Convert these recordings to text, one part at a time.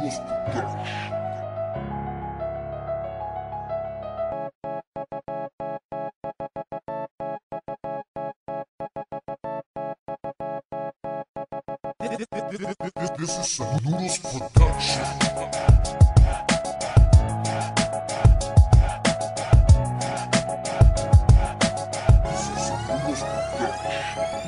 This is a Noodles production.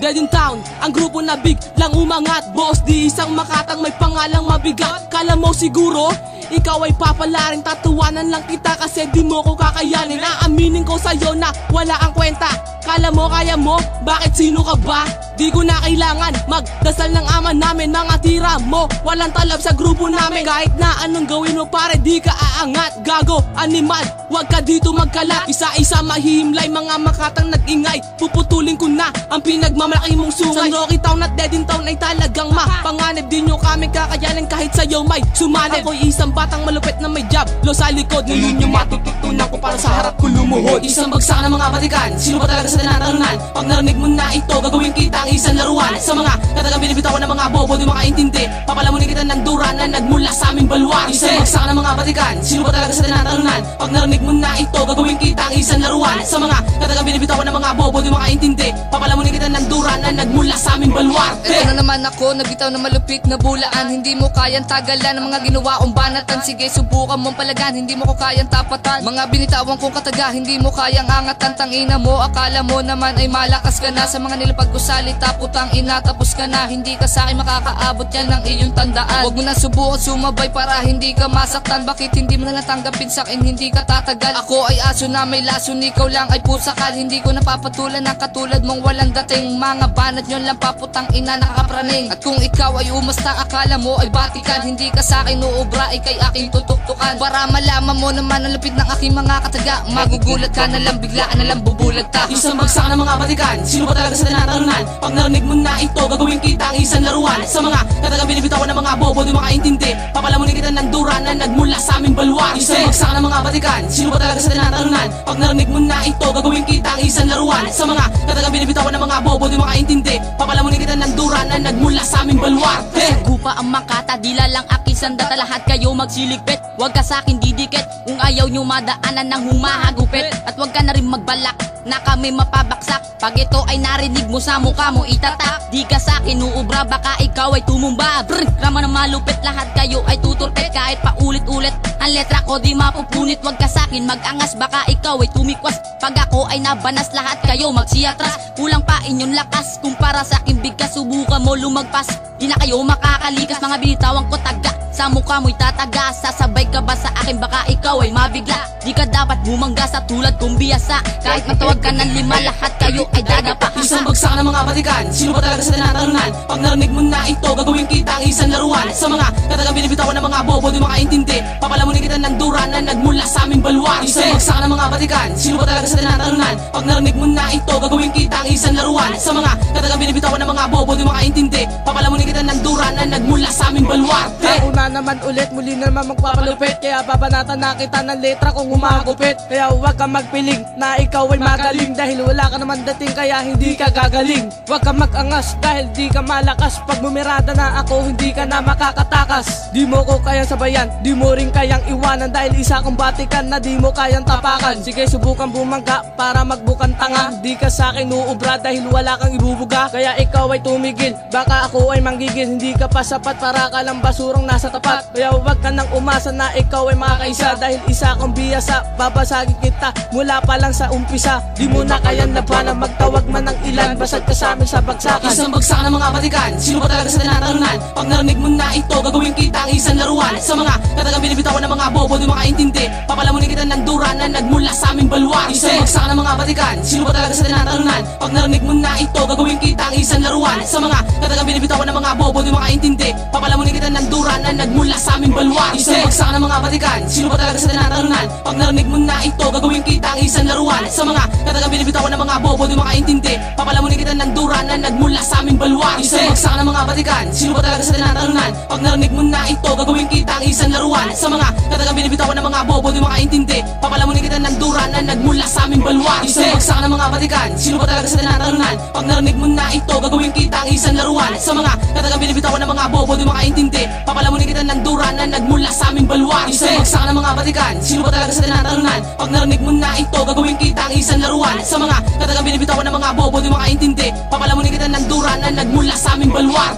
Dead in Town, ang grupo na big lang umangat. Boss, di isang makatang may pangalang mabigat. Kala mo siguro, ikaw ay papalarin. Tatawanan lang kita kasi di mo ko kakayanin. Aaminin ko sa'yo na wala ang kwenta. Kala mo kaya mo, bakit sino ka ba? Di ko na kailangan magdasal ng ama namin. Mga tira mo, walang talab sa grupo namin. Kahit na anong gawin mo pare, di ka aangat. Gago, animal, wag ka dito magkalat. Isa-isa mahihimlay, mga makatang nag-ingay. Puputulin ko na ang pinagmamalaki mong sungay. Sa Rocky Town at Dead in Town ay talagang mapanganib. Di nyo kami kakayanin kahit sa'yo may sumanib. Ako'y isang batang malupit na may job lo sa likod. Ngayon yung matututunan ko para sa harap ko lumuhod. Isang bagsak ng mga batikan, sino ba talaga sa tinatalunan? Pag narinig mo na ito, gagawin kita ang isang laruan. Sa mga katagang binibitawan ng mga bobo, di makaintindi. Papalamunin kita ng dura na nagmula sa aming baluan. Isang bagsak ng mga batikan, sino ba talaga sa tinatalunan? Pag narinig mo na ito, gagawin kita ang isang laruan. Sa mga katagang binibitawan ng mga bobo, di makaintindi. Papalamunin kita ng dura na nagmula sa aming baluan. Ito na naman ako, nagbitaw na malupit na bulaan. Hindi mo kayang tagalan ng mga ginawa kong banatan. Sige, subukan mong palagan, hindi mo ko kayang tapatan. Mga binitawan kong kataga, hindi mo kayang angatan. Tangina mo, akala mo naman ay malakas ka na. Sa mga nilapag ko salita, putang ina, tapos ka na. Hindi ka sa akin makakaabot, yan ang iyong tandaan. Huwag mo na subukan sumabay para hindi ka masaktan. Bakit hindi mo na tanggapin sa akin, hindi ka tatagal. Ako ay aso na may lason, ikaw lang ay pusakal. Hindi ko napapatulan ng katulad mong walang dating. Mga banat nyo lang paputang ina nakapraning. At kung ikaw ay umastang, akala mo ay batikan. Hindi ka sa akin uubra, ay kay aking tutuktukan. Para malaman mo naman ang lupit ng aking mga kataga. Magugulat ka na lang, biglaan na lang bubulag ka. Isang bagsak ng mga batikan, sino ba talaga sa tinatalunan? Pag narinig mo na ito, gagawin kita ang isang laruan. Sa mga katagang binibitawan ng mga bobo, di makaintindi. Papalamunin kita ng dura na nagmula sa aming baluan. Isang bagsak ng mga batikan, sino ba talaga sa tinatalunan? Pag narinig mo na ito, gagawin kita ang isang laruan. Sa mga katagang binibitawan ng mga bobo, di makaintindi. Papalamunin kita ng dura na nagmula sa aming baluan. Gupa ang makata, dila lang akisandata. Lahat kayo magsiligpit, wag ka sa akin didikit. Kung ayaw nyo madaanan ng humahagupit. At wag ka na rin magbalak na kami mapabaksak. Pag ito ay narinig mo sa mukha mo itatak. Di ka sa akin uubra, baka ikaw ay tumumba. Brr, rama na malupit, lahat kayo ay tuturpet. Kahit pa ulit-ulit ang letra ko di mapupunit. Wag ka sa akin magangas, baka ikaw ay tumikwas. Pag ako ay nabanas, lahat kayo magsiyatras. Kulang pa inyong lakas, kumpara sa akin bigkas. Subukan mo lumagpas, di na kayo makakalikas. Mga binitawan ko taga, sa mukha mo'y tataga. Sasabay ka ba sa akin, baka ikaw ay mabigla. Di ka dapat bumangga sa tulad kong biyasa. Kahit matawag ka ng lima, lahat kayo ay dadapa. Isang bagsak ng mga batikan, sino ba talaga sa tinatalunan? Pag narinig mo na ito, gagawin kita ang isang laruan. Sa mga katagang binibitawan ng mga bobo, di makaintindi. Papalamunin kita ng dura na nagmula sa aming baluan. Isang bagsak ng mga batikan, sino ba talaga sa tinatalunan? Pag narinig mo na ito, gagawin kita ang isang laruan. Sa mga katagang binibitawan ng mga bobo, di makaintindi. Papalamunin kita ng dura na nagmula sa aming baluan. Una naman ulit, muli na naman magpapalupit. Kaya babanatan na kita ng letra kung humagupit. Kaya huwag ka magpiling na ikaw ay magaling. Dahil wala ka naman dating, kaya hindi ka gagaling. Huwag ka magangas dahil di ka malakas. Pag bumirada na ako, hindi ka na makakatakas. Di mo ko kayang sabayan, di mo rin kayang iwanan. Dahil isa kong batikan na di mo kayang tapakan. Sige, subukan bumangga para magbukan tanga. Di ka sa akin uubra dahil wala kang ibubuga. Kaya ikaw ay tumigil, baka ako ay manggigil. Hindi ka pa sapat, para ka lang basurang nasa tapat. Kaya huwag ka nang umasa na ikaw ay makakaisa. Dahil isa kong biyasa, babasagin kita mula pa lang sa umpisa. Di mo na kayang labanan, magtawag man ng ilan. Basag ka sa amin sa bagsakan. Isang bagsak ng mga batikan, sino ba talaga sa tinatalunan? Pag narinig mo na ito, gagawin kita ang isang laruan. Sa mga katagang binibitawan ng mga bobo, di makaintindi. Papalamunin kita ng dura na nagmula sa aming baluan. Isang bagsak ng mga batikan, sino ba talaga sa tinatalunan? Pag narinig mo na ito, gagawin kita ang isang laruan. Sa mga katagang binibitawan ng mga bobo, di makaintindi. Papalamunin kita ng dura na nagmula sa aming baluan. Isang bagsak ng mga batikan, sino ba talaga sa tinatalunan? Pag narinig mo na ito, gagawin kita ang isang laruan. Sa mga katagang binibitawan ng mga bobo, di makaintindi. Papalamunin kita ng dura na nagmula sa aming baluan. Isang bagsak ng mga batikan, sino ba talaga sa tinatalunan? Pag narinig mo na ito, gagawin kita ang isang laruan. laruan. Sa mga katagang binibitawan ng mga bobo di makaintindi, papalamunin kita ng dura na nagmula sa aming balwan. Isang bagsak ng mga batikan, sino ba talaga sa tinatalunan? Pag narinig mo na ito, gagawin kita ang isang laruan. Sa mga katagang binibitawan ng mga bobo di makaintindi, papalamunin kita ng dura na nagmula sa aming balwan. Isang bagsak ng mga batikan, sino ba talaga sa tinatalunan? Pag narinig mo na ito, gagawin kita ang isang laruan. Sa mga katagang binibitawan ng mga bobo di makaintindi, papalamunin kita ng dura na nagmula sa aming balwan.